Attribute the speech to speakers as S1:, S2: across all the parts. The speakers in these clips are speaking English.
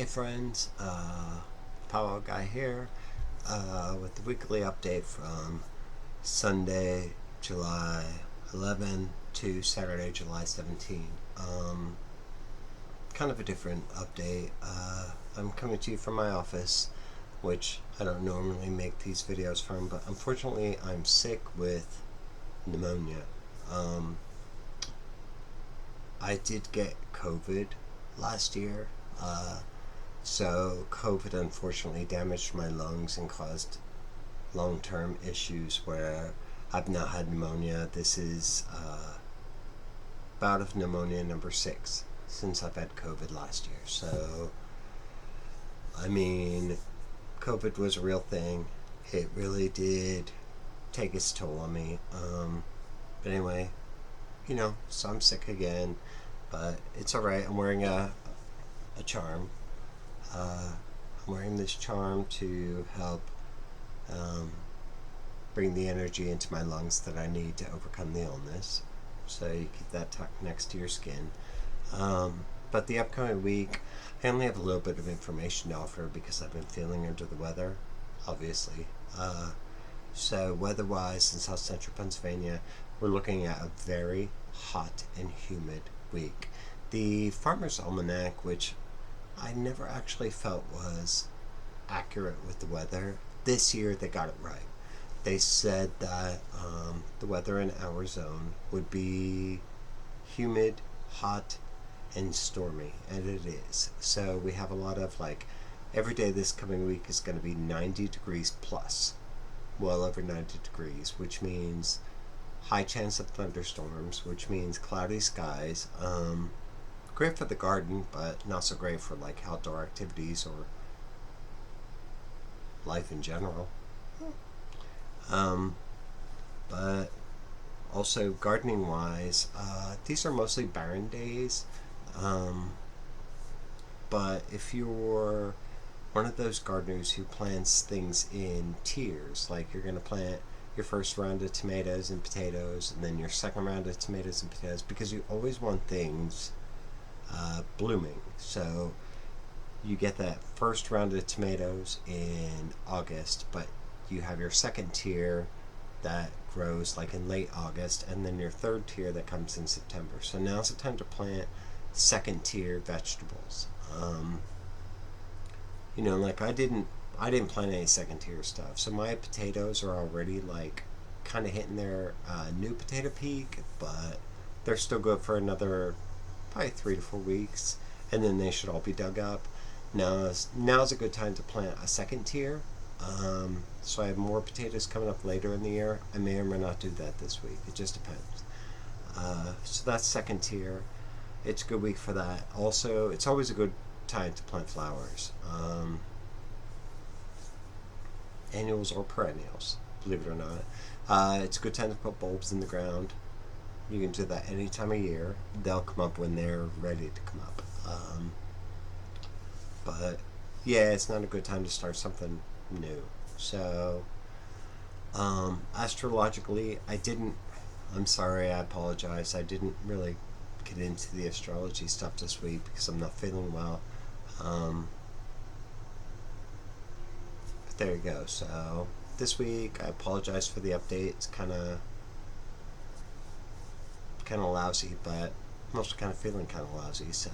S1: Hey friends, Powwow Guy here with the weekly update from Sunday, July 11 to Saturday, July 17. Kind of a different update. I'm coming to you from my office, which I don't normally make these videos from, but unfortunately I'm sick with pneumonia. I did get COVID last year. So COVID unfortunately damaged my lungs and caused long-term issues where I've now had pneumonia. This is bout of pneumonia number 6 since I've had COVID last year. So, I mean, COVID was a real thing. It really did take its toll on me. But anyway, so I'm sick again, but it's alright. I'm wearing a charm. I'm wearing this charm to help bring the energy into my lungs that I need to overcome the illness. So you keep that tucked next to your skin. But the upcoming week, I only have a little bit of information to offer because I've been feeling under the weather, obviously. So weather-wise in South Central Pennsylvania, we're looking at a very hot and humid week. The Farmer's Almanac, which I never actually felt was accurate with the weather, this year they got it right. They said that the weather in our zone would be humid, hot, and stormy, and it is. So we have a lot of every day this coming week is going to be 90 degrees plus, well over 90 degrees, which means high chance of thunderstorms, which means cloudy skies. Great for the garden, but not so great for outdoor activities or life in general. But also gardening wise, these are mostly barren days. But if you're one of those gardeners who plants things in tiers, like you're going to plant your first round of tomatoes and potatoes, and then your second round of tomatoes and potatoes, because you always want things blooming. So you get that first round of tomatoes in August, but you have your second tier that grows in late August, and then your third tier that comes in September. So now's the time to plant second tier vegetables. I didn't plant any second tier stuff, so my potatoes are already kind of hitting their new potato peak, but they're still good for another probably 3 to 4 weeks, and then they should all be dug up. Now's a good time to plant a second tier. So I have more potatoes coming up later in the year. I may or may not do that this week. It just depends. So that's second tier. It's a good week for that. Also, it's always a good time to plant flowers. Annuals or perennials, believe it or not. It's a good time to put bulbs in the ground. You can do that any time of year. They'll come up when they're ready to come up. But yeah, it's not a good time to start something new. So astrologically, I'm sorry, I apologize, I didn't really get into the astrology stuff this week because I'm not feeling well. But there you go. So this week I apologize for the update. It's kind of lousy, but I'm also kind of feeling kind of lousy. So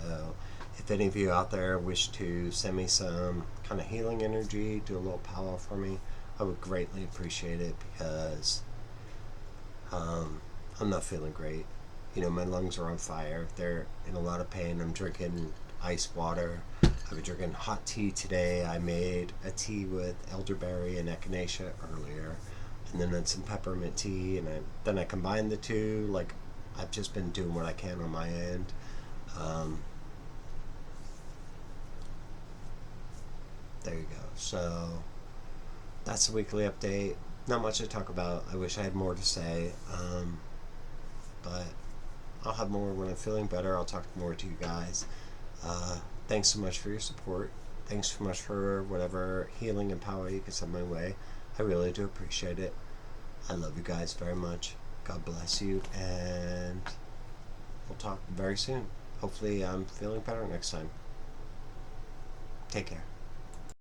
S1: if any of you out there wish to send me some kind of healing energy, do a little powwow for me, I would greatly appreciate it, because I'm not feeling great. My lungs are on fire. They're in a lot of pain. I'm drinking ice water. I've been drinking hot tea today. I made a tea with elderberry and echinacea earlier, and then some peppermint tea, and then I combined the two. I've just been doing what I can on my end. There you go. So that's the weekly update. Not much to talk about. I wish I had more to say, but I'll have more when I'm feeling better. I'll talk more to you guys. Thanks so much for your support. Thanks so much for whatever healing and power you can send my way. I really do appreciate it. I love you guys very much. God bless you, and we'll talk very soon. Hopefully I'm feeling better next time. Take care.